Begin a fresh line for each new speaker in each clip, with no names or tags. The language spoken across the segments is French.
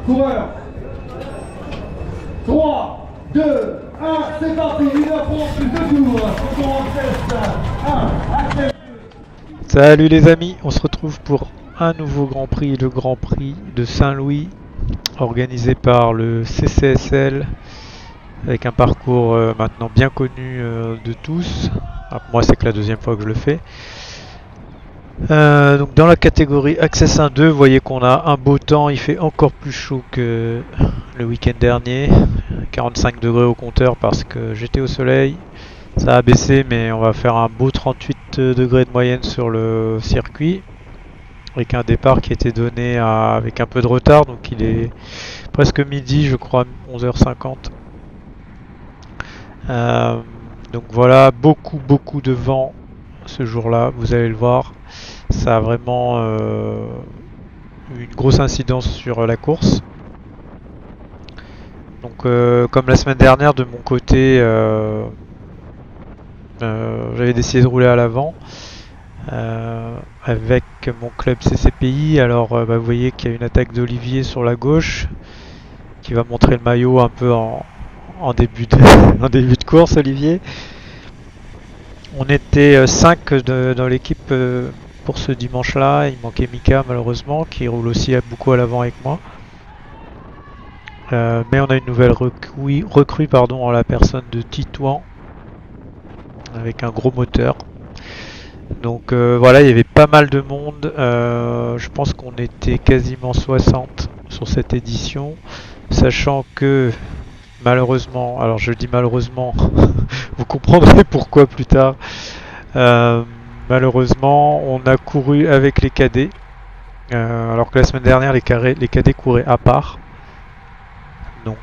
Coureur. 3, 2, 1, c'est parti. 1 heure pour plus de tours. On commence test 1, accès.
Salut les amis, on se retrouve pour un nouveau Grand Prix, le Grand Prix de Saint-Louis, organisé par le CCSL, avec un parcours maintenant bien connu de tous. Moi c'est que la deuxième fois que je le fais. Donc dans la catégorie Access 1-2, vous voyez qu'on a un beau temps, il fait encore plus chaud que le week-end dernier. 45 degrés au compteur parce que j'étais au soleil. Ça a baissé, mais on va faire un beau 38 degrés de moyenne sur le circuit, avec un départ qui était donné avec un peu de retard, donc il est presque midi, je crois, 11h50. Donc voilà, beaucoup de vent ce jour-là, vous allez le voir. Ça a vraiment eu une grosse incidence sur la course. Donc comme la semaine dernière, de mon côté, j'avais décidé de rouler à l'avant avec mon club CCPI. Alors vous voyez qu'il y a une attaque d'Olivier sur la gauche qui va montrer le maillot un peu en début de course. Olivier, on était 5 dans l'équipe pour ce dimanche là. Il manquait Mika malheureusement, qui roule aussi beaucoup à l'avant avec moi. Mais on a une nouvelle recrue en la personne de Titouan, avec un gros moteur. Donc voilà, il y avait pas mal de monde. Je pense qu'on était quasiment 60 sur cette édition, sachant que malheureusement, alors je dis malheureusement, vous comprendrez pourquoi plus tard. Malheureusement, on a couru avec les cadets, alors que la semaine dernière les cadets couraient à part. Donc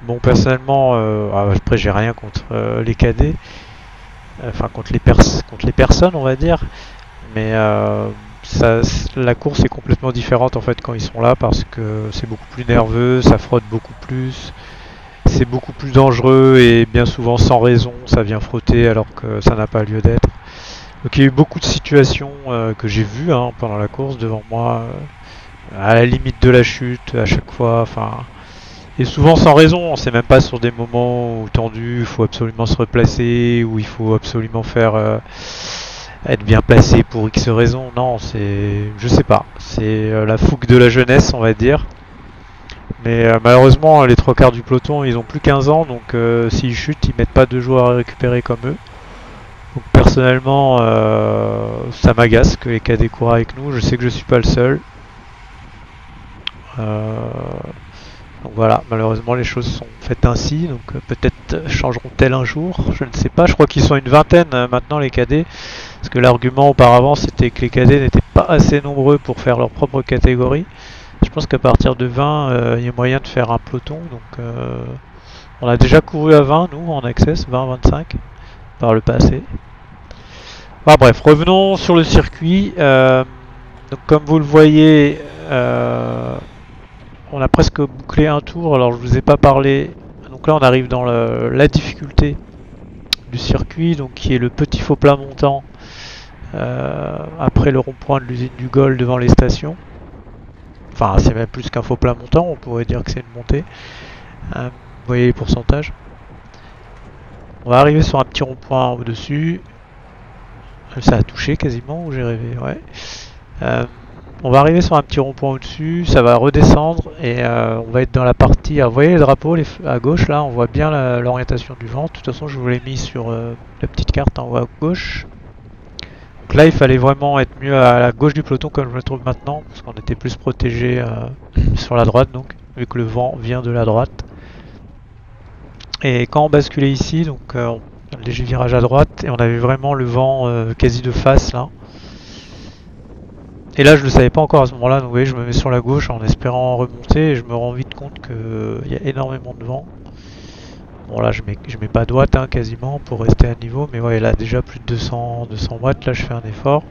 bon, personnellement, après j'ai rien contre les cadets. Enfin contre les personnes on va dire, mais la course est complètement différente en fait quand ils sont là, parce que c'est beaucoup plus nerveux, ça frotte beaucoup plus, c'est beaucoup plus dangereux et bien souvent sans raison ça vient frotter alors que ça n'a pas lieu d'être. Donc il y a eu beaucoup de situations que j'ai vues pendant la course devant moi, à la limite de la chute à chaque fois, et souvent sans raison. C'est même pas sur des moments où tendu, il faut absolument se replacer, où il faut absolument faire être bien placé pour X raisons. Non, je sais pas, c'est la fougue de la jeunesse on va dire. Mais malheureusement les 3/4 du peloton ils ont plus 15 ans, donc s'ils chutent ils mettent pas 2 jours à récupérer comme eux. Donc personnellement ça m'agace que les cadets courent avec nous, je sais que je suis pas le seul. Donc voilà, malheureusement les choses sont faites ainsi, donc peut-être changeront-elles un jour, je ne sais pas. Je crois qu'ils sont une vingtaine maintenant les cadets, parce que l'argument auparavant c'était que les cadets n'étaient pas assez nombreux pour faire leur propre catégorie. Je pense qu'à partir de 20, il y a moyen de faire un peloton, donc on a déjà couru à 20 nous en access, 20-25 par le passé. Bref, revenons sur le circuit. Donc comme vous le voyez, on a presque bouclé un tour. Alors je vous ai pas parlé, donc là on arrive dans la difficulté du circuit, donc qui est le petit faux plat montant après le rond-point de l'usine du Gol devant les stations. Enfin c'est même plus qu'un faux plat montant, on pourrait dire que c'est une montée. Vous voyez les pourcentages. On va arriver sur un petit rond-point au-dessus. Ça a touché quasiment, ou j'ai rêvé, ouais. On va arriver sur un petit rond-point au-dessus, ça va redescendre et on va être dans la partie. Alors, vous voyez les drapeaux à gauche là, on voit bien l'orientation du vent. De toute façon, je vous l'ai mis sur la petite carte en haut à gauche. Donc là, il fallait vraiment être mieux à la gauche du peloton comme je me trouve maintenant, parce qu'on était plus protégé sur la droite, donc vu que le vent vient de la droite. Et quand on basculait ici, donc un léger virage à droite, et on avait vraiment le vent quasi de face là. Et là je le savais pas encore à ce moment là, donc vous voyez je me mets sur la gauche en espérant remonter, et je me rends vite compte qu'il y a énormément de vent. Bon là je mets pas de watts quasiment pour rester à niveau, mais ouais là déjà plus de 200 watts, là je fais un effort.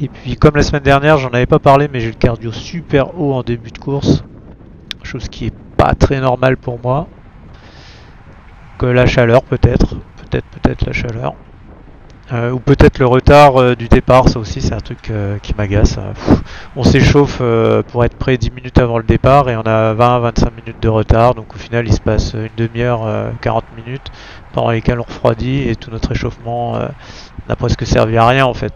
Et puis comme la semaine dernière j'en avais pas parlé, mais j'ai le cardio super haut en début de course, chose qui est pas très normale pour moi. Que la chaleur peut-être la chaleur. Ou peut-être le retard du départ, ça aussi c'est un truc qui m'agace. On s'échauffe pour être prêt 10 minutes avant le départ et on a 20-25 minutes de retard, donc au final il se passe une demi-heure, 40 minutes pendant lesquelles on refroidit et tout notre échauffement n'a presque servi à rien en fait.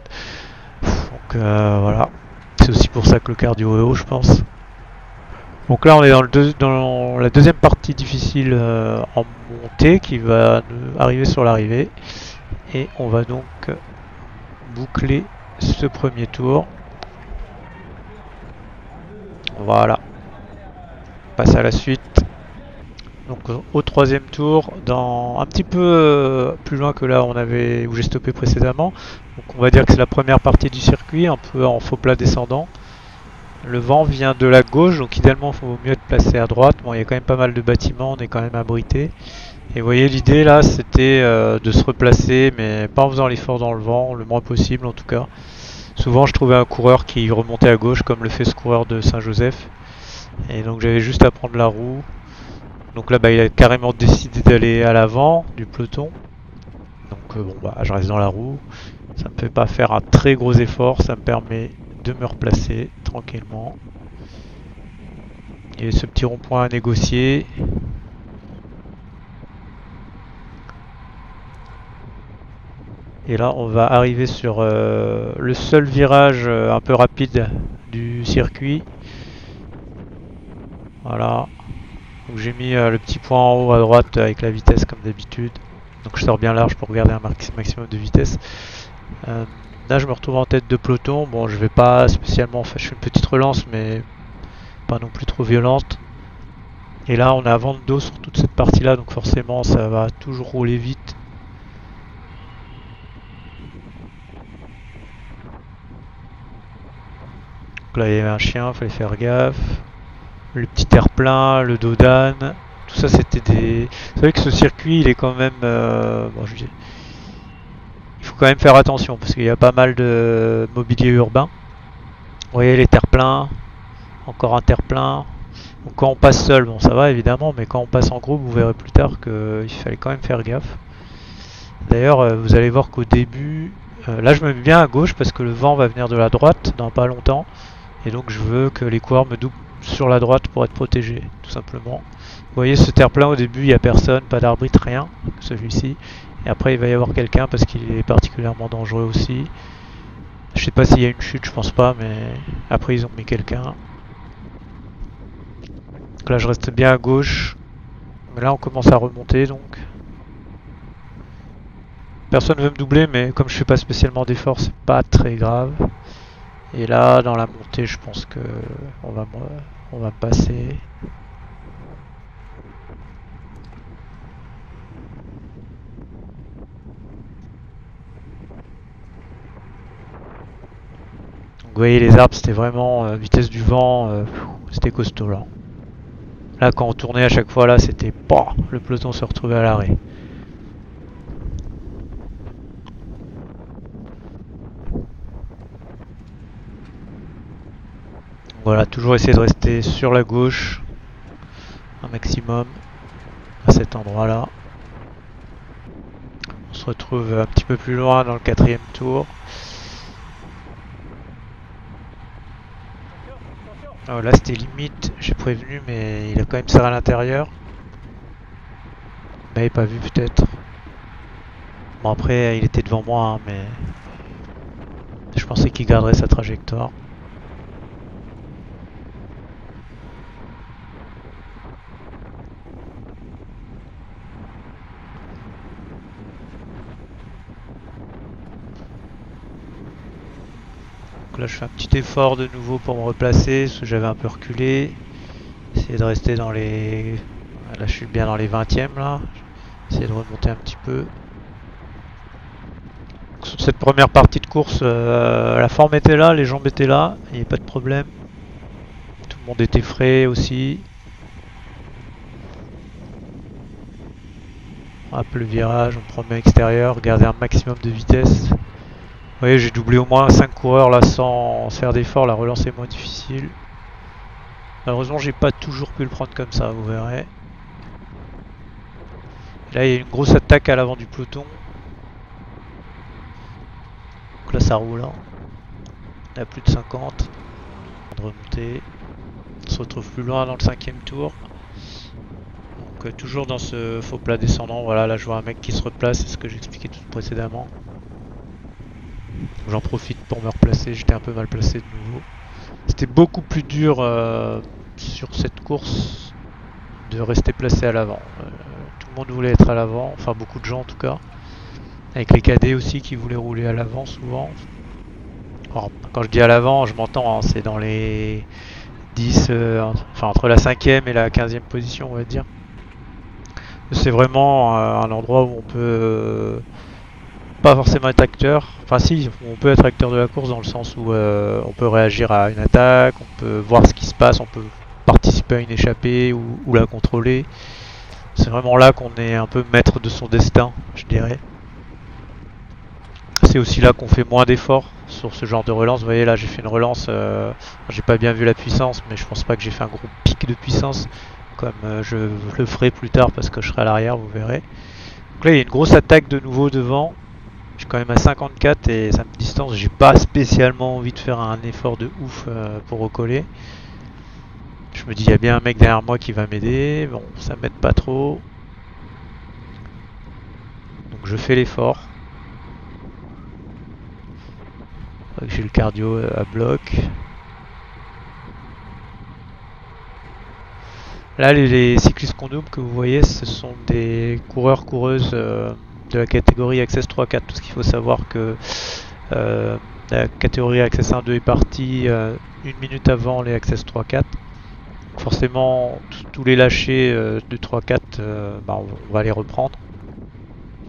Donc voilà, c'est aussi pour ça que le cardio est haut je pense. Donc là on est dans la deuxième partie difficile en montée qui va arriver sur l'arrivée. Et on va donc boucler ce premier tour. Voilà. On passe à la suite. Donc au troisième tour, un petit peu plus loin que là où j'ai stoppé précédemment. Donc on va dire que c'est la première partie du circuit, un peu en faux plat descendant. Le vent vient de la gauche, donc idéalement il faut mieux être placé à droite. Bon, il y a quand même pas mal de bâtiments, on est quand même abrité. Et vous voyez, l'idée là c'était de se replacer, mais pas en faisant l'effort dans le vent, le moins possible en tout cas. Souvent je trouvais un coureur qui remontait à gauche, comme le fait ce coureur de Saint-Joseph. Et donc j'avais juste à prendre la roue. Donc là il a carrément décidé d'aller à l'avant du peloton. Donc bon bah je reste dans la roue. Ça me fait pas faire un très gros effort, ça me permet de me replacer tranquillement. Il y a ce petit rond-point à négocier. Et là on va arriver sur le seul virage un peu rapide du circuit. Voilà. Donc j'ai mis le petit point en haut à droite avec la vitesse comme d'habitude. Donc je sors bien large pour garder un maximum de vitesse. Là je me retrouve en tête de peloton. Bon je vais pas spécialement, enfin je fais une petite relance mais pas non plus trop violente. Et là on a vent de dos sur toute cette partie là, donc forcément ça va toujours rouler vite. Donc là il y avait un chien, fallait faire gaffe. Le petit terre-plein, le dos d'âne, tout ça c'était des... C'est vrai que ce circuit il est quand même... Bon, il faut quand même faire attention parce qu'il y a pas mal de mobilier urbain. Vous voyez les terre-pleins, encore un terre-plein. Donc quand on passe seul, bon ça va évidemment, mais quand on passe en groupe, vous verrez plus tard qu'il fallait quand même faire gaffe. D'ailleurs, vous allez voir qu'au début... là je me mets bien à gauche parce que le vent va venir de la droite dans pas longtemps. Et donc je veux que les coureurs me doublent sur la droite pour être protégé, tout simplement. Vous voyez ce terre-plein au début, il n'y a personne, pas d'arbitre, rien, celui-ci. Et après il va y avoir quelqu'un parce qu'il est particulièrement dangereux aussi. Je sais pas s'il y a une chute, je pense pas, mais après ils ont mis quelqu'un. Donc là je reste bien à gauche. Mais là on commence à remonter donc. Personne ne veut me doubler, mais comme je fais pas spécialement d'efforts, c'est pas très grave. Et là, dans la montée, je pense que on va me passer. Donc, vous voyez, les arbres, c'était vraiment vitesse du vent, c'était costaud là. Là, quand on tournait à chaque fois, là, c'était pas. Le peloton se retrouvait à l'arrêt. Voilà, toujours essayer de rester sur la gauche un maximum à cet endroit là. On se retrouve un petit peu plus loin dans le quatrième tour. Oh, là c'était limite, j'ai prévenu mais il a quand même serré à l'intérieur. Il m'avait pas vu peut-être. Bon après il était devant moi hein, mais je pensais qu'il garderait sa trajectoire. Donc là je fais un petit effort de nouveau pour me replacer parce que j'avais un peu reculé. Essayer de rester dans les... Là je suis bien dans les 20e là. Essayer de remonter un petit peu. Donc, sur cette première partie de course, la forme était là, les jambes étaient là, il n'y avait pas de problème. Tout le monde était frais aussi. Un peu le virage, on prend le même extérieur, garder un maximum de vitesse. Vous voyez, j'ai doublé au moins 5 coureurs là sans faire d'effort, la relance est moins difficile. Malheureusement, j'ai pas toujours pu le prendre comme ça, vous verrez. Là, il y a une grosse attaque à l'avant du peloton. Donc là ça roule, hein. On est à plus de 50. On va remonter. On se retrouve plus loin dans le 5e tour. Donc toujours dans ce faux plat descendant. Voilà, là je vois un mec qui se replace, c'est ce que j'expliquais tout précédemment. J'en profite pour me replacer, j'étais un peu mal placé de nouveau. C'était beaucoup plus dur sur cette course de rester placé à l'avant. Tout le monde voulait être à l'avant, enfin beaucoup de gens en tout cas. Avec les cadets aussi qui voulaient rouler à l'avant souvent. Alors, quand je dis à l'avant, je m'entends, hein, c'est dans les 10, enfin entre la 5e et la 15e position on va dire. C'est vraiment un endroit où on peut pas forcément être acteur, enfin si, on peut être acteur de la course dans le sens où on peut réagir à une attaque, on peut voir ce qui se passe, on peut participer à une échappée ou la contrôler. C'est vraiment là qu'on est un peu maître de son destin, je dirais. C'est aussi là qu'on fait moins d'efforts sur ce genre de relance. Vous voyez là j'ai fait une relance, j'ai pas bien vu la puissance, mais je pense pas que j'ai fait un gros pic de puissance comme je le ferai plus tard parce que je serai à l'arrière, vous verrez. Donc là il y a une grosse attaque de nouveau devant. Je suis quand même à 54 et ça me distance. J'ai pas spécialement envie de faire un effort de ouf pour recoller. Je me dis il y a bien un mec derrière moi qui va m'aider. Bon, ça m'aide pas trop. Donc je fais l'effort. J'ai le cardio à bloc. Là les cyclistes qu'on double que vous voyez ce sont des coureurs-coureuses de la catégorie Access 3-4. Tout ce qu'il faut savoir que la catégorie Access 1-2 est partie une minute avant les Access 3-4. Forcément tous les lâchers de 3-4 bah, on va les reprendre.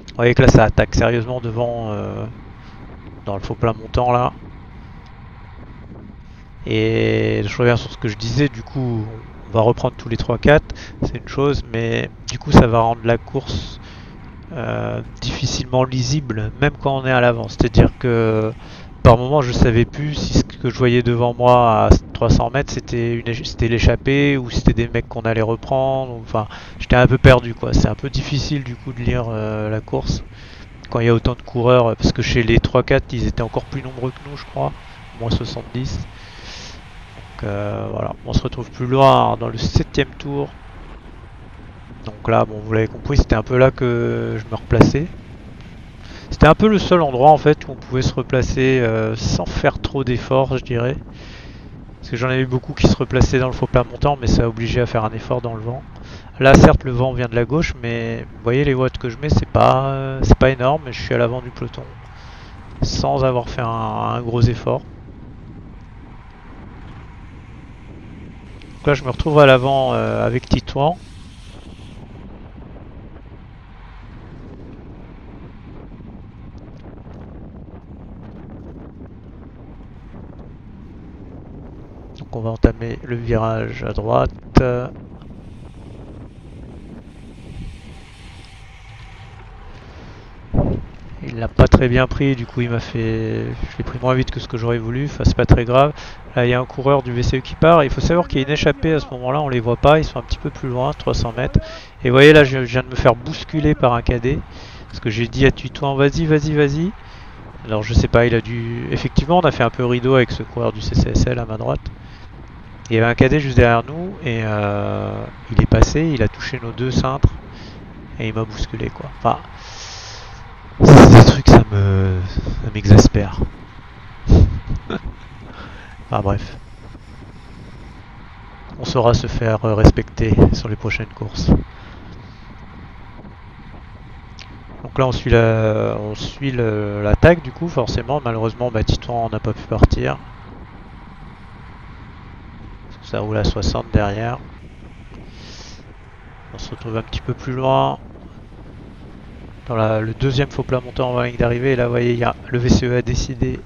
Vous voyez que là ça attaque sérieusement devant dans le faux plat montant là. Et je reviens sur ce que je disais, du coup on va reprendre tous les 3-4, c'est une chose, mais du coup ça va rendre la course difficilement lisible, même quand on est à l'avant. C'est-à-dire que par moment je savais plus si ce que je voyais devant moi à 300 mètres c'était l'échappée ou c'était des mecs qu'on allait reprendre. Enfin, j'étais un peu perdu quoi. C'est un peu difficile du coup de lire la course quand il y a autant de coureurs, parce que chez les 3-4 ils étaient encore plus nombreux que nous je crois, moins 70. Donc voilà, on se retrouve plus loin dans le 7e tour. Donc là, bon, vous l'avez compris, c'était un peu là que je me replaçais. C'était un peu le seul endroit en fait où on pouvait se replacer sans faire trop d'efforts, je dirais. Parce que j'en ai vu beaucoup qui se replaçaient dans le faux plat montant, mais ça a obligé à faire un effort dans le vent. Là, certes, le vent vient de la gauche, mais vous voyez les watts que je mets, c'est pas énorme, mais je suis à l'avant du peloton sans avoir fait un gros effort. Donc là, je me retrouve à l'avant avec Titouan. Donc on va entamer le virage à droite. Il l'a pas très bien pris, du coup il m'a fait... Je l'ai pris moins vite que ce que j'aurais voulu, enfin c'est pas très grave. Là il y a un coureur du VCE qui part, il faut savoir qu'il y a une échappée à ce moment là, on les voit pas, ils sont un petit peu plus loin, 300 mètres. Et vous voyez là je viens de me faire bousculer par un cadet, parce que j'ai dit à Titouan vas-y, vas-y, vas-y. Alors je sais pas, il a dû... Effectivement on a fait un peu rideau avec ce coureur du CCSL à ma droite. Il y avait un cadet juste derrière nous et il est passé, il a touché nos deux cintres et il m'a bousculé quoi. Enfin, c'est des trucs, ça m'exaspère. Enfin bref. On saura se faire respecter sur les prochaines courses. Donc là on suit l'attaque du coup forcément. Malheureusement Titouan n'a pas pu partir. Ça roule à 60 derrière. On se retrouve un petit peu plus loin. Dans le deuxième faux plat montant en ligne d'arrivée. Et là vous voyez le VCE a décidé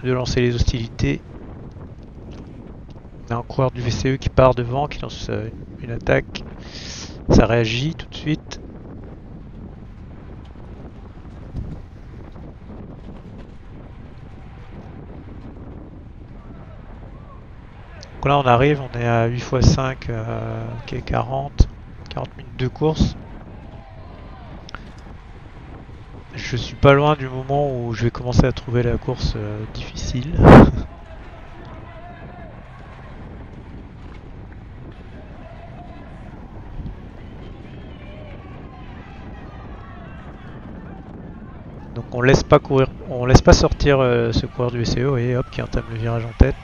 de lancer les hostilités. On a un coureur du VCE qui part devant, qui lance une attaque. Ça réagit tout de suite. Donc là on arrive, on est à 8 x 5 qui est 40 minutes de course. Je suis pas loin du moment où je vais commencer à trouver la course difficile. Donc on laisse pas courir, on laisse pas sortir ce coureur du SEO et hop qui entame le virage en tête.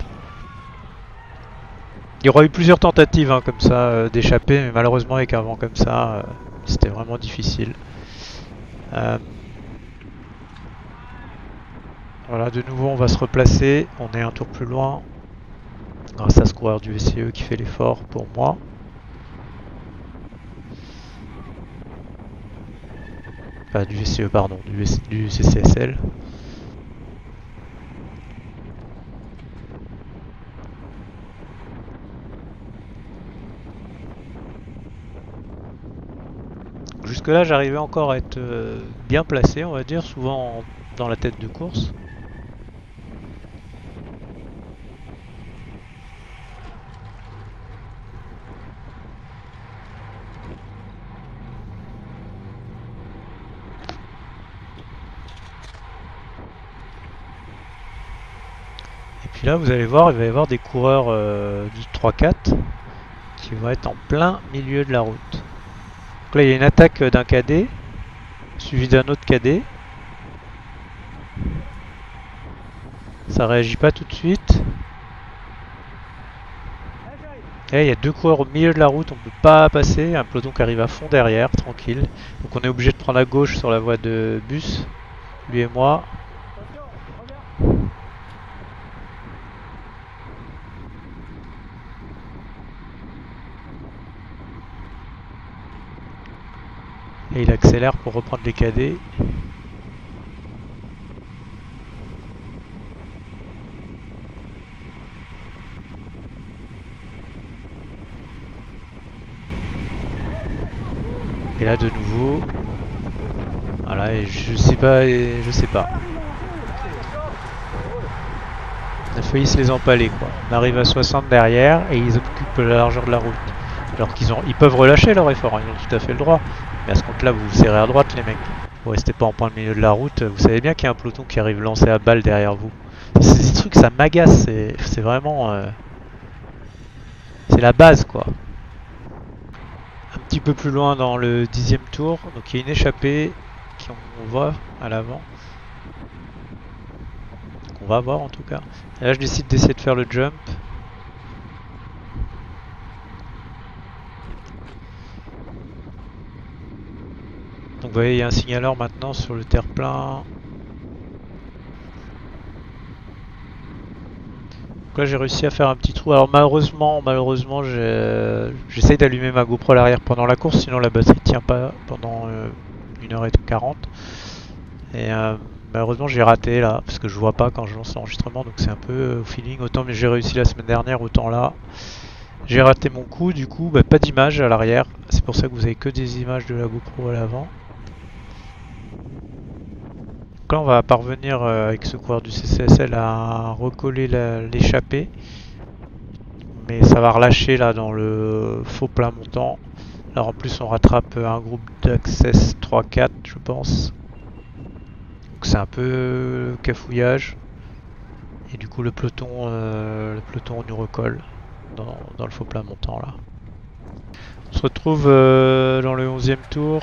Il y aura eu plusieurs tentatives hein, comme ça d'échapper, mais malheureusement avec un vent comme ça, c'était vraiment difficile. Voilà, de nouveau on va se replacer, on est un tour plus loin, grâce à ce coureur du SCE qui fait l'effort pour moi. Enfin du SCE pardon, du CCSL. Jusque là j'arrivais encore à être bien placé on va dire, souvent dans la tête de course. Et puis là vous allez voir, il va y avoir des coureurs du 3-4 qui vont être en plein milieu de la route. Donc là il y a une attaque d'un cadet, suivi d'un autre cadet. Ça réagit pas tout de suite. Et il y a deux coureurs au milieu de la route, on peut pas passer. Un peloton qui arrive à fond derrière, tranquille. Donc on est obligé de prendre à gauche sur la voie de bus, lui et moi. Et il accélère pour reprendre les cadets. Et là de nouveau, voilà, et je sais pas. On a failli se les empaler quoi. On arrive à 60 derrière et ils occupent la largeur de la route. Alors ils peuvent relâcher leur effort, hein, ils ont tout à fait le droit. Mais à ce compte là vous vous serrez à droite les mecs. Vous restez pas en plein milieu de la route, vous savez bien qu'il y a un peloton qui arrive lancé à balle derrière vous. Ces trucs ça m'agace, c'est vraiment... c'est la base quoi. Un petit peu plus loin dans le 10e tour, donc il y a une échappée qu'on voit à l'avant. Qu'on va voir en tout cas. Et là je décide d'essayer de faire le jump. Donc vous voyez il y a un signaleur maintenant sur le terre-plein. Donc là j'ai réussi à faire un petit trou. Alors malheureusement j'essaye d'allumer ma GoPro à l'arrière pendant la course, sinon la batterie tient pas pendant 1h40. Et malheureusement j'ai raté là, parce que je vois pas quand je lance l'enregistrement, donc c'est un peu au feeling. Autant mais j'ai réussi la semaine dernière, autant là j'ai raté mon coup, du coup pas d'image à l'arrière. C'est pour ça que vous avez que des images de la GoPro à l'avant. Donc là on va parvenir avec ce coureur du CCSL à recoller l'échappée. Mais ça va relâcher là dans le faux plat montant. Alors en plus on rattrape un groupe d'Access 3-4 je pense. Donc c'est un peu cafouillage. Et du coup le peloton nous recolle dans le faux plat montant là. On se retrouve dans le 11e tour.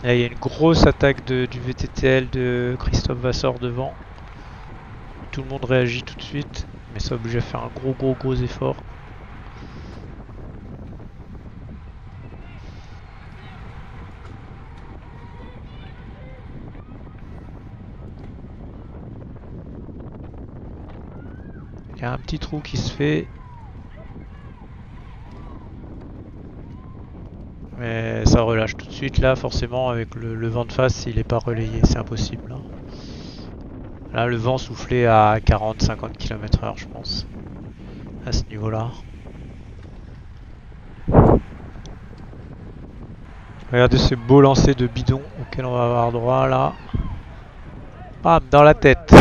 Là, il y a une grosse attaque du VTTL de Christophe Vasseur devant. Tout le monde réagit tout de suite, mais ça oblige à faire un gros effort. Il y a un petit trou qui se fait. Mais ça relâche tout de suite là, forcément avec le vent de face, il n'est pas relayé, c'est impossible. Hein. Là le vent soufflait à 40-50 km/h je pense, à ce niveau là. Regardez ce beau lancer de bidon auquel on va avoir droit là. Bam, dans la tête.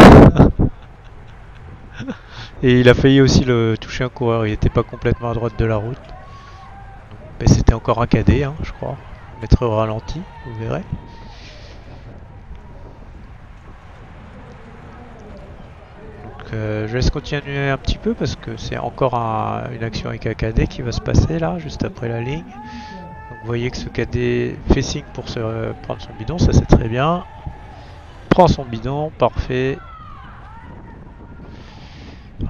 Et il a failli aussi toucher un coureur, il n'était pas complètement à droite de la route. Mais c'était encore un cadet, hein, je crois. Mettre au ralenti, vous verrez. je laisse continuer un petit peu parce que c'est encore une action avec un cadet qui va se passer là, juste après la ligne. Donc vous voyez que ce cadet fait signe pour se prendre son bidon, ça c'est très bien. Prend son bidon, parfait.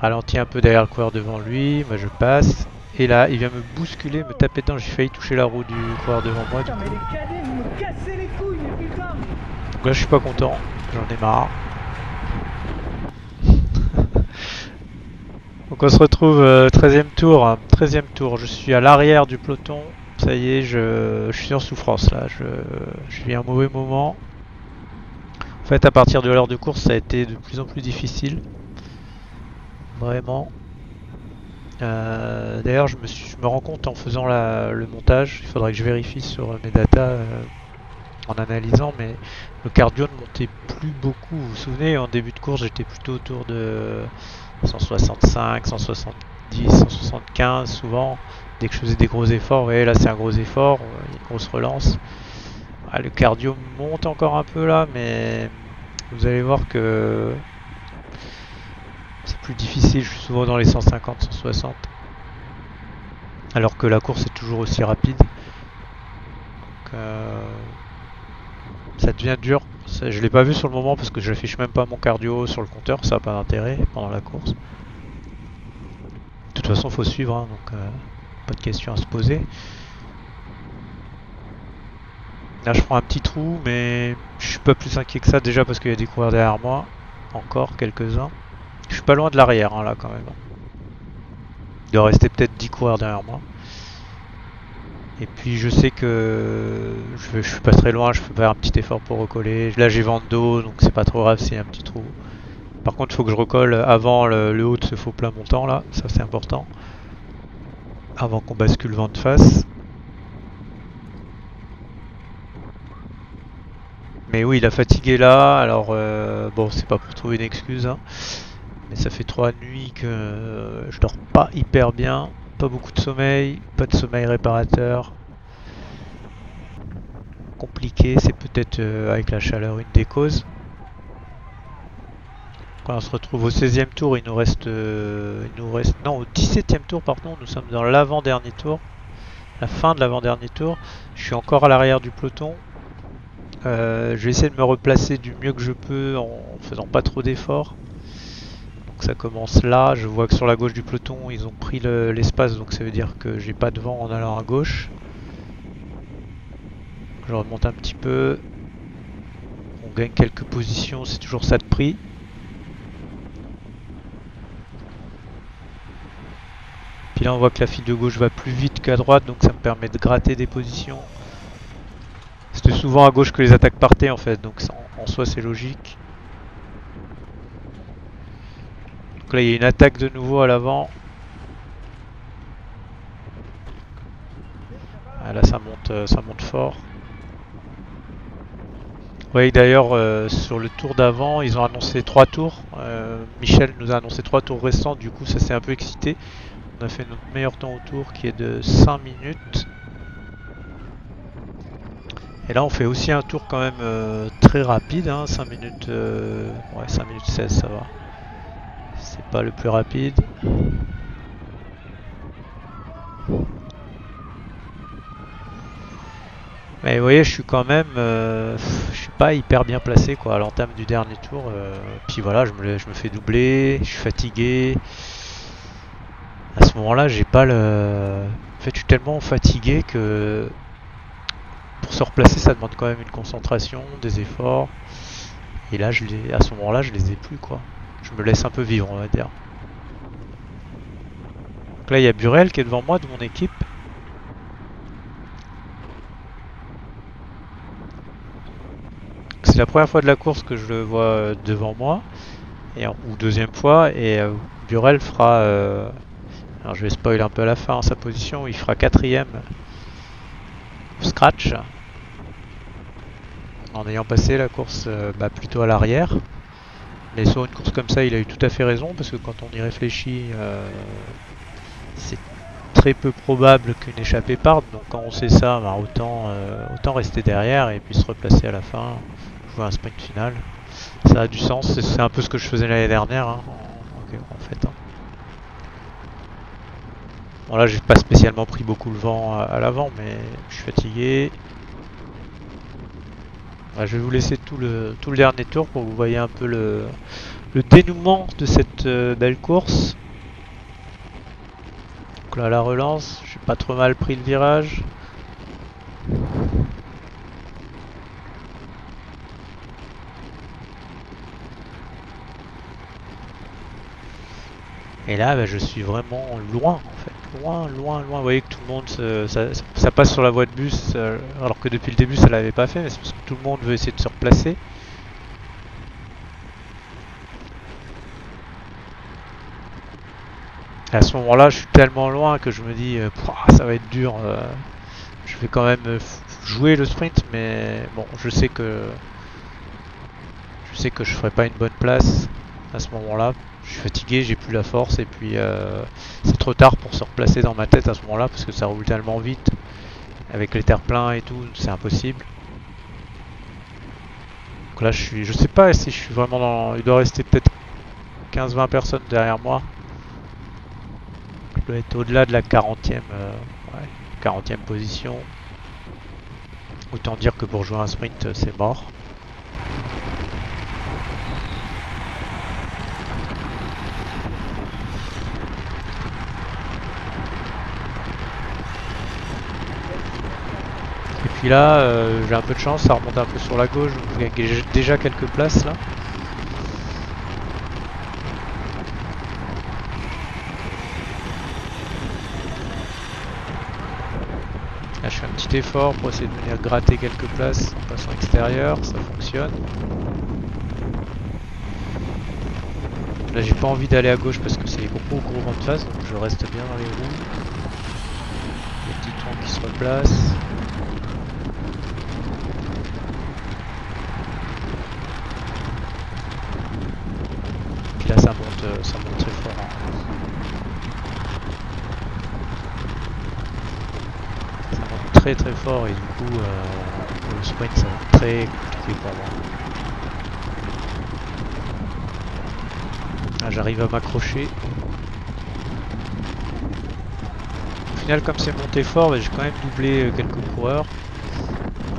Ralentit un peu derrière le coureur devant lui, moi je passe. Et là, il vient me bousculer, me taper dedans, j'ai failli toucher la roue du coureur devant moi.
Putain, mais les cadets, vous me cassez les couilles, mais putain!
Donc là je suis pas content, j'en ai marre. Donc on se retrouve 13e tour, 13e tour, je suis à l'arrière du peloton, ça y est, je suis en souffrance là, je vis un mauvais moment. En fait à partir de l'heure de course ça a été de plus en plus difficile, vraiment. D'ailleurs je me rends compte en faisant le montage, il faudrait que je vérifie sur mes datas en analysant, mais le cardio ne montait plus beaucoup. Vous vous souvenez, en début de course j'étais plutôt autour de 165, 170, 175 souvent, dès que je faisais des gros efforts. Vous voyez là c'est un gros effort, une grosse relance. Ah, le cardio monte encore un peu là, mais vous allez voir que c'est plus difficile, je suis souvent dans les 150, 160. Alors que la course est toujours aussi rapide. Donc, ça devient dur. Je l'ai pas vu sur le moment parce que je n'affiche même pas mon cardio sur le compteur, ça n'a pas d'intérêt pendant la course. De toute façon, faut suivre, hein, donc pas de question à se poser. Là, je prends un petit trou, mais je suis pas plus inquiet que ça déjà parce qu'il y a des coureurs derrière moi, encore quelques-uns. Je suis pas loin de l'arrière, hein, là quand même. Il doit rester peut-être 10 coureurs derrière moi. Et puis je sais que je suis pas très loin, je peux faire un petit effort pour recoller. Là j'ai vent de dos, donc c'est pas trop grave s'il y a un petit trou. Par contre il faut que je recolle avant le haut de ce faux plat montant là, ça c'est important. Avant qu'on bascule vent de face. Mais oui, il a fatigué là, alors bon c'est pas pour trouver une excuse, hein, mais ça fait 3 nuits que je dors pas hyper bien. Pas beaucoup de sommeil, pas de sommeil réparateur. Compliqué, c'est peut-être avec la chaleur une des causes. Quand on se retrouve au 16e tour, il nous reste non, au 17e tour pardon, nous sommes dans l'avant-dernier tour. La fin de l'avant-dernier tour. Je suis encore à l'arrière du peloton. Je vais essayer de me replacer du mieux que je peux en faisant pas trop d'efforts. Donc ça commence là, je vois que sur la gauche du peloton ils ont pris l'espace, donc ça veut dire que j'ai pas de vent en allant à gauche. Je remonte un petit peu, on gagne quelques positions, c'est toujours ça de prix. Puis là on voit que la file de gauche va plus vite qu'à droite, donc ça me permet de gratter des positions. C'était souvent à gauche que les attaques partaient en fait, donc en soi c'est logique. Donc là il y a une attaque de nouveau à l'avant. Ah, là ça monte fort. Vous voyez d'ailleurs sur le tour d'avant ils ont annoncé 3 tours. Michel nous a annoncé 3 tours restants, du coup ça s'est un peu excité. On a fait notre meilleur temps au tour qui est de 5 minutes. Et là on fait aussi un tour quand même très rapide, hein, 5 minutes, ouais 5 minutes 16 ça va. C'est pas le plus rapide. Mais vous voyez, je suis quand même, je suis pas hyper bien placé quoi à l'entame du dernier tour. Puis voilà, je me fais doubler, je suis fatigué. À ce moment-là, j'ai pas le. En fait, je suis tellement fatigué que pour se replacer, ça demande quand même une concentration, des efforts. Et là, à ce moment-là, je les ai plus quoi. Je me laisse un peu vivre, on va dire. Donc là, il y a Burel qui est devant moi de mon équipe. C'est la première fois de la course que je le vois devant moi, ou deuxième fois, et Burel fera, alors je vais spoiler un peu à la fin, sa position, il fera 4ème scratch, en ayant passé la course plutôt à l'arrière. Mais sur une course comme ça, il a eu tout à fait raison, parce que quand on y réfléchit, c'est très peu probable qu'une échappée parte, donc quand on sait ça, autant rester derrière et puis se replacer à la fin, jouer un sprint final. Ça a du sens, c'est un peu ce que je faisais l'année dernière, hein, Bon là j'ai pas spécialement pris beaucoup le vent à l'avant, mais je suis fatigué. Je vais vous laisser tout le dernier tour pour que vous voyez un peu le dénouement de cette belle course. Donc là la relance, j'ai pas trop mal pris le virage. Et là je suis vraiment loin en fait. Loin. Vous voyez que tout le monde ça passe sur la voie de bus alors que depuis le début ça l'avait pas fait, mais c'est parce que tout le monde veut essayer de se replacer. Et à ce moment-là, je suis tellement loin que je me dis ça va être dur. Je vais quand même jouer le sprint, mais bon, je sais que je ferai pas une bonne place à ce moment-là. Je suis fatigué, j'ai plus la force, et puis c'est trop tard pour se replacer dans ma tête à ce moment-là parce que ça roule tellement vite avec les terre-pleins et tout, c'est impossible. Donc là, je sais pas si je suis vraiment dans. Il doit rester peut-être 15-20 personnes derrière moi. Je dois être au-delà de la 40e, 40e position. Autant dire que pour jouer un sprint, c'est mort. Et puis là, j'ai un peu de chance, ça remonte un peu sur la gauche, donc je gagne déjà quelques places là. Là, je fais un petit effort pour essayer de venir gratter quelques places en passant extérieur, ça fonctionne. Là, j'ai pas envie d'aller à gauche parce que c'est gros vent de face, donc je reste bien dans les roues. Les petits troncs qui se replacent. Puis là, ça monte très fort. Ça monte très fort et du coup, le sprint, ça va être très compliqué pour moi. Ah, j'arrive à m'accrocher. Au final, comme c'est monté fort, j'ai quand même doublé quelques coureurs.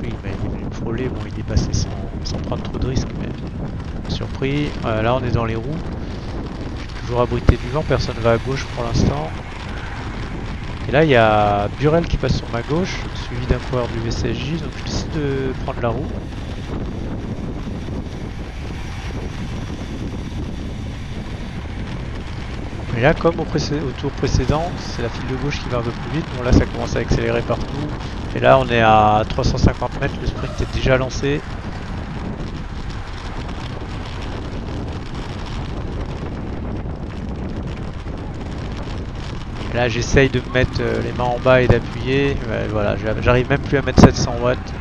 Oui, mais il est venu me frôler, bon, il est passé sans prendre trop de risques, mais surpris. Là, on est dans les roues. Je suis toujours abrité du vent, personne ne va à gauche pour l'instant. Et là, il y a Burel qui passe sur ma gauche, suivi d'un coureur du VCJ, donc je décide de prendre la roue. Et là, comme au tour précédent, c'est la file de gauche qui va un peu plus vite. Bon, là, ça commence à accélérer partout. Et là, on est à 350 mètres, le sprint est déjà lancé. Et là, j'essaye de me mettre les mains en bas et d'appuyer. Voilà, j'arrive même plus à mettre 700 watts.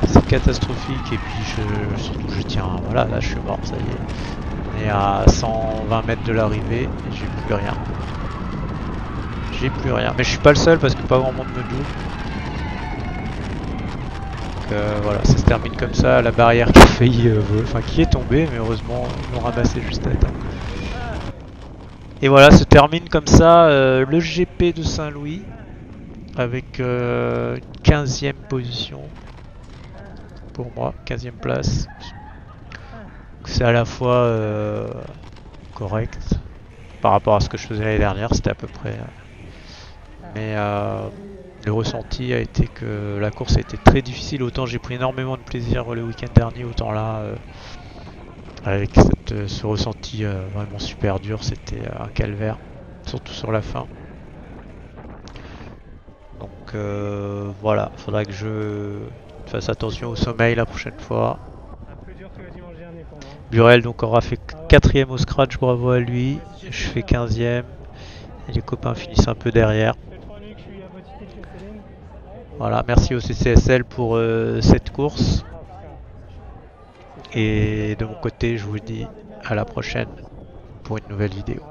C'est catastrophique. Et puis, surtout, je tiens. Voilà, là, je suis mort, ça y est. On est à 120 mètres de l'arrivée et j'ai plus rien. J'ai plus rien. Mais je suis pas le seul parce que pas grand monde me double. Donc voilà, ça se termine comme ça. La barrière qui a failli qui est tombée, mais heureusement ils l'ont ramassé juste à temps. Et voilà, se termine comme ça le GP de Saint-Louis avec une 15e position pour moi, 15e place. C'est à la fois correct par rapport à ce que je faisais l'année dernière, c'était à peu près. Mais le ressenti a été que la course a été très difficile. Autant j'ai pris énormément de plaisir le week-end dernier, autant là, avec ce ressenti vraiment super dur, c'était un calvaire, surtout sur la fin. Donc voilà, faudra que je fasse attention au sommeil la prochaine fois. Burel donc aura fait 4ème au scratch, bravo à lui. Je fais 15ème. Et les copains finissent un peu derrière. Voilà, merci au CCSL pour cette course. Et de mon côté, je vous dis à la prochaine pour une nouvelle vidéo.